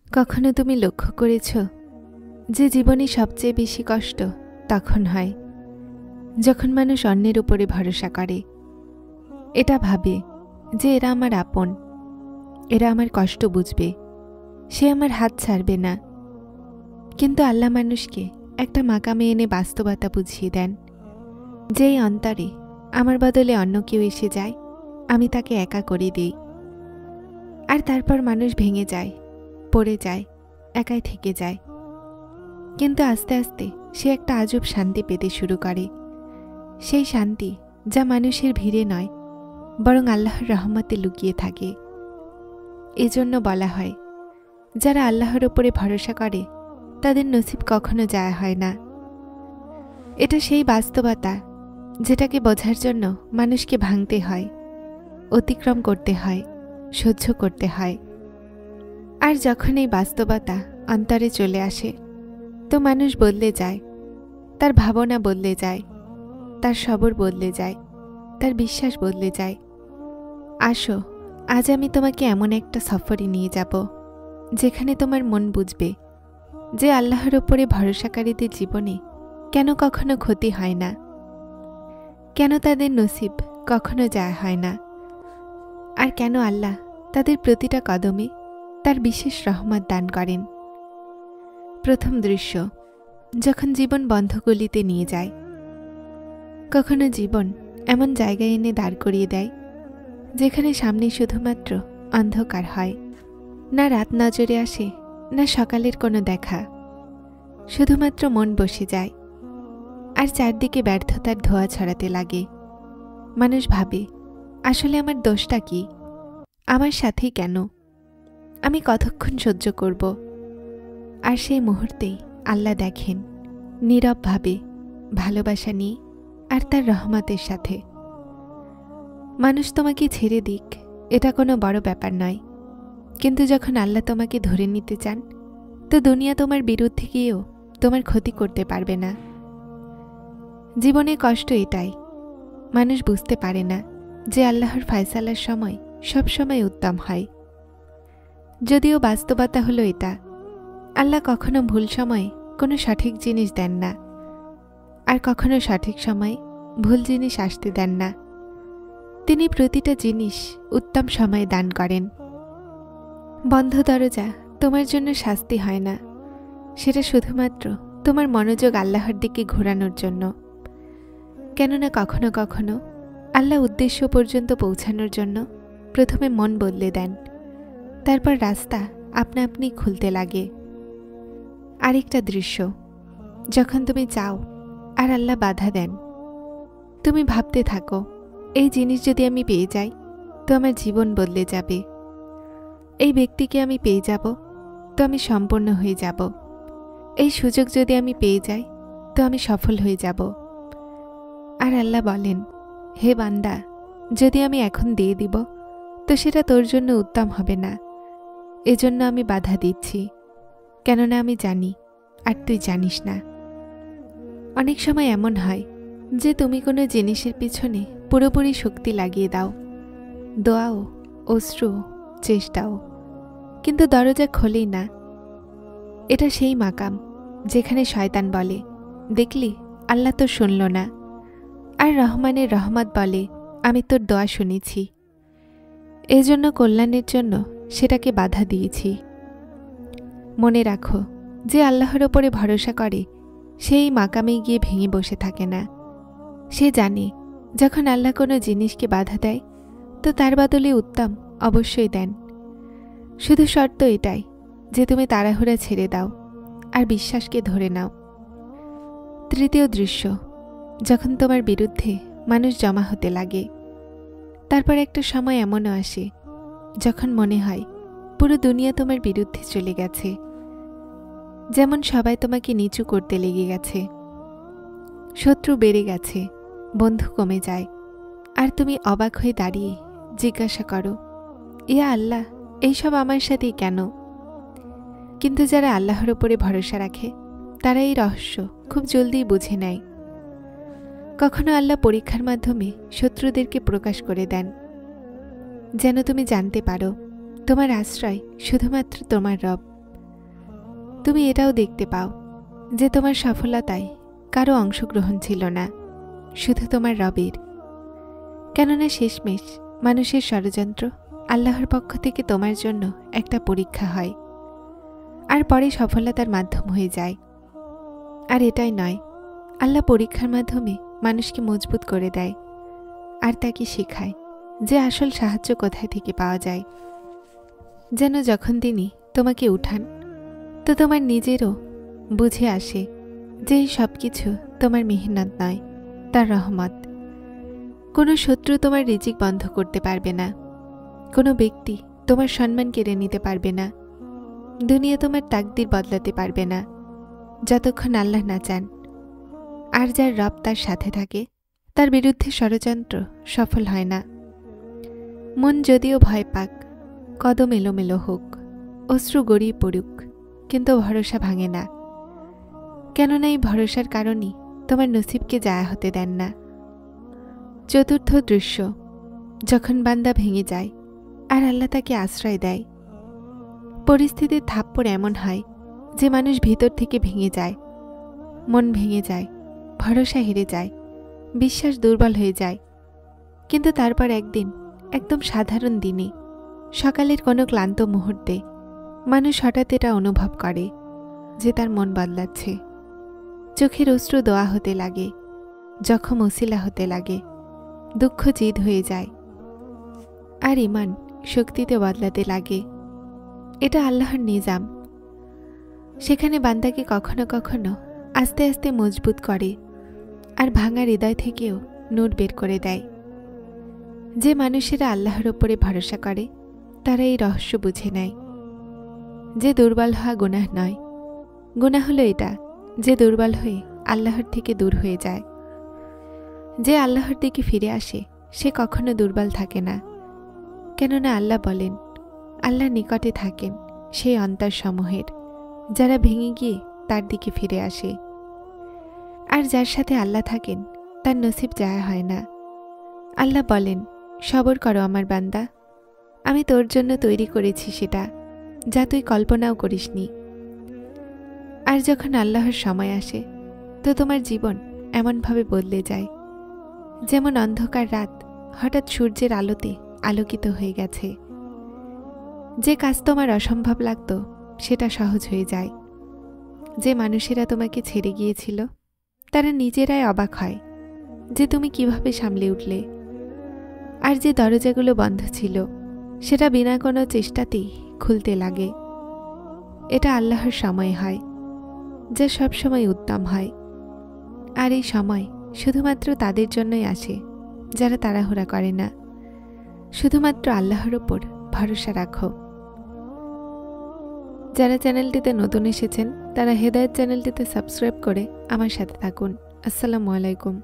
কখনো তুমি লক্ষ্য করেছ যে জীবনে সবচেয়ে বেশি কষ্ট তখন হয় যখন মানুষ অন্যের উপরে ভরসা করে, এটা ভাবে যে এরা আমার আপন, এরা আমার কষ্ট বুঝবে, সে আমার হাত ছাড়বে না। কিন্তু আল্লাহ মানুষকে একটা মাকামে এনে বাস্তবতা বুঝিয়ে দেন, যেই অন্তরে আমার বদলে অন্য কেউ এসে যায়, আমি তাকে একা করে দিই। আর তারপর মানুষ ভেঙে যায়, পড়ে যায়, একাই থেকে যায়। কিন্তু আস্তে আস্তে সে একটা আজব শান্তি পেতে শুরু করে, সেই শান্তি যা মানুষের ভিড়ে নয় বরং আল্লাহর রহমতে লুকিয়ে থাকে। এজন্য বলা হয়, যারা আল্লাহর উপরে ভরসা করে তাদের নসিব কখনো যায় হয় না। এটা সেই বাস্তবতা যেটাকে বোঝার জন্য মানুষকে ভাঙতে হয়, অতিক্রম করতে হয়, সহ্য করতে হয়। আর যখন এই বাস্তবতা অন্তরে চলে আসে, তো মানুষ বদলে যায়, তার ভাবনা বদলে যায়, তার সবর বদলে যায়, তার বিশ্বাস বদলে যায়। আসো, আজ আমি তোমাকে এমন একটা সফরে নিয়ে যাব যেখানে তোমার মন বুঝবে যে আল্লাহর উপরে ভরসাকারীদের জীবনে কেন কখনো ক্ষতি হয় না, কেন তাদের নসিব কখনো যায় হয় না, আর কেন আল্লাহ তাদের প্রতিটা কদমে তার বিশেষ রহমত দান করেন। প্রথম দৃশ্য, যখন জীবন বন্ধগলিতে নিয়ে যায়। কখনো জীবন এমন জায়গায় এনে দাঁড় করিয়ে দেয় যেখানে সামনে শুধুমাত্র অন্ধকার হয়, না রাত নজরে আসে, না সকালের কোনো দেখা, শুধুমাত্র মন বসে যায় আর চারদিকে ব্যর্থতার ধোঁয়া ছড়াতে লাগে। মানুষ ভাবে, আসলে আমার দোষটা কি, আমার সাথেই কেন, আমি কতক্ষণ সহ্য করব। আর সেই মুহূর্তেই আল্লাহ দেখেন নীরবভাবে, ভালোবাসা নিয়ে আর তার রহমতের সাথে। মানুষ তোমাকে ছেড়ে দিক, এটা কোনো বড় ব্যাপার নয়, কিন্তু যখন আল্লাহ তোমাকে ধরে নিতে চান, তো দুনিয়া তোমার বিরুদ্ধে গিয়েও তোমার ক্ষতি করতে পারবে না। জীবনে কষ্ট এটাই, মানুষ বুঝতে পারে না যে আল্লাহর ফায়সালার সময় সবসময় উত্তম হয়। যদিও বাস্তবতা হলো এটা, আল্লাহ কখনো ভুল সময়ে কোনো সঠিক জিনিস দেন না, আর কখনো সঠিক সময়ে ভুল জিনিস আসতে দেন না। তিনি প্রতিটা জিনিস উত্তম সময়ে দান করেন। বন্ধ দরজা তোমার জন্য শাস্তি হয় না, সেটা শুধুমাত্র তোমার মনোযোগ আল্লাহর দিকে ঘোরানোর জন্য। কেননা কখনো কখনো আল্লাহ উদ্দেশ্য পর্যন্ত পৌঁছানোর জন্য প্রথমে মন বদলে দেন, তারপর রাস্তা আপনা আপনি খুলতে লাগে। আরেকটা দৃশ্য, যখন তুমি চাও আর আল্লাহ বাধা দেন। তুমি ভাবতে থাকো, এই জিনিস যদি আমি পেয়ে যাই তো আমার জীবন বদলে যাবে, এই ব্যক্তিকে আমি পেয়ে যাব তো আমি সম্পূর্ণ হয়ে যাব, এই সুযোগ যদি আমি পেয়ে যাই তো আমি সফল হয়ে যাব। আর আল্লাহ বলেন, হে বান্দা, যদি আমি এখন দিয়ে দিব তো সেটা তোর জন্য উত্তম হবে না, এজন্য আমি বাধা দিচ্ছি, কেননা আমি জানি আর তুই জানিস না। অনেক সময় এমন হয় যে তুমি কোনো জিনিসের পিছনে পুরোপুরি শক্তি লাগিয়ে দাও, দোয়াও, অশ্রু, চেষ্টাও, কিন্তু দরজা খোলেই না। এটা সেই মাকাম যেখানে শয়তান বলে, দেখলি আল্লাহ তো শুনল না, আর রহমানের রহমত বলে, আমি তোর দোয়া শুনেছি, এজন্য কল্যাণের জন্য সেটাকে বাধা দিয়েছি। মনে রাখো, যে আল্লাহর ওপরে ভরসা করে সেই মাকামে গিয়ে ভেঙে বসে থাকে না। সে জানে যখন আল্লাহ কোনো জিনিসকে বাধা দেয় তো তার বদলে উত্তম অবশ্যই দেন। শুধু শর্ত এটাই যে তুমি তাড়াহুড়া ছেড়ে দাও আর বিশ্বাসকে ধরে নাও। তৃতীয় দৃশ্য, যখন তোমার বিরুদ্ধে মানুষ জমা হতে লাগে। তারপর একটা সময় এমনও আসে যখন মনে হয় পুরো দুনিয়া তোমার বিরুদ্ধে চলে গেছে, যেমন সবাই তোমাকে নিচু করতে লেগে গেছে, শত্রু বেড়ে গেছে, বন্ধু কমে যায়, আর তুমি অবাক হয়ে দাঁড়িয়ে জিজ্ঞাসা করো, ইয়া আল্লাহ, এইসব আমার সাথেই কেন? কিন্তু যারা আল্লাহর উপরে ভরসা রাখে তারা এই রহস্য খুব জলদি বুঝে নেয়। কখনো আল্লাহ পরীক্ষার মাধ্যমে শত্রুদেরকে প্রকাশ করে দেন, যেন তুমি জানতে পারো তোমার আশ্রয় শুধুমাত্র তোমার রব, তুমি এটাও দেখতে পাও যে তোমার সফলতায় কারো অংশগ্রহণ ছিল না, শুধু তোমার রবের। কেননা শেষমেশ মানুষের ষড়যন্ত্র আল্লাহর পক্ষ থেকে তোমার জন্য একটা পরীক্ষা হয়, আর পরে সফলতার মাধ্যম হয়ে যায়। আর এটাই নয়, আল্লাহ পরীক্ষার মাধ্যমে মানুষকে মজবুত করে দেয় আর তাকে শেখায় যে আসল সাহায্য কোথায় থেকে পাওয়া যায়। যেন যখন তিনি তোমাকে উঠান, তো তোমার নিজেরও বুঝে আসে যে এই সব কিছু তোমার মেহনত নয়, তার রহমত। কোনো শত্রু তোমার রিজিক বন্ধ করতে পারবে না, কোনো ব্যক্তি তোমার সম্মান কেড়ে নিতে পারবে না, দুনিয়া তোমার তাকদির বদলাতে পারবে না যতক্ষণ আল্লাহ না চান। আর যার রব তার সাথে থাকে, তার বিরুদ্ধে ষড়যন্ত্র সফল হয় না। মন যদিও ভয় পাক, কদম এলোমেলো হোক, অশ্রু গড়িয়ে পড়ুক, কিন্তু ভরসা ভাঙে না। কেননা এই ভরসার কারণেই তোমার নসিবকে জায়া হতে দেন না। চতুর্থ দৃশ্য, যখন বান্দা ভেঙে যায় আর আল্লাহ তাকে আশ্রয় দেয়। পরিস্থিতির থাপ্পড় এমন হয় যে মানুষ ভিতর থেকে ভেঙে যায়, মন ভেঙে যায়, ভরসা হেরে যায়, বিশ্বাস দুর্বল হয়ে যায়। কিন্তু তারপর একদিন, একদম সাধারণ দিনে, সকালের কোনো ক্লান্ত মুহূর্তে মানুষ হঠাৎ এটা অনুভব করে যে তার মন বদলাচ্ছে। চোখের অশ্রু দোয়া হতে লাগে, জখম ওসিলা হতে লাগে, দুঃখ জিদ হয়ে যায়, আর ইমান শক্তিতে বদলাতে লাগে। এটা আল্লাহর নিজাম। সেখানে বান্দাকে কখনো কখনো আস্তে আস্তে মজবুত করে, আর ভাঙা হৃদয় থেকেও নূর বের করে দেয়। যে মানুষেরা আল্লাহর ওপরে ভরসা করে তারা এই রহস্য বুঝে নেয় যে দুর্বল হওয়া গুনাহ নয়, গুনাহ হলো এটা যে দুর্বল হয়ে আল্লাহর থেকে দূর হয়ে যায়। যে আল্লাহর দিকে ফিরে আসে সে কখনো দুর্বল থাকে না, কেননা আল্লাহ বলেন, আল্লাহ নিকটে থাকেন সেই অন্তরসমূহের যারা ভেঙে গিয়ে তার দিকে ফিরে আসে। আর যার সাথে আল্লাহ থাকেন তার নসিব জায়া হয় না। আল্লাহ বলেন, সবর করো আমার বান্দা, আমি তোর জন্য তৈরি করেছি সেটা যা তুই কল্পনাও করিসনি। আর যখন আল্লাহর সময় আসে, তো তোমার জীবন এমনভাবে বদলে যায় যেমন অন্ধকার রাত হঠাৎ সূর্যের আলোতে আলোকিত হয়ে গেছে। যে কাজ তোমার অসম্ভব লাগত সেটা সহজ হয়ে যায়। যে মানুষেরা তোমাকে ছেড়ে গিয়েছিল তারা নিজেরাই অবাক হয় যে তুমি কিভাবে সামলে উঠলে। আর যে দরজাগুলো বন্ধ ছিল সেটা বিনা কোনো চেষ্টাতেই খুলতে লাগে। এটা আল্লাহর সময় হয়, যা সব সময় উত্তম হয়। আর এই সময় শুধুমাত্র তাদের জন্যই আসে যারা তাড়াহুড়া করে না, শুধুমাত্র আল্লাহর উপর ভরসা রাখো। যারা চ্যানেলটিতে নতুন এসেছেন তারা হেদায়েত চ্যানেলটিতে সাবস্ক্রাইব করে আমার সাথে থাকুন। আসসালামু আলাইকুম।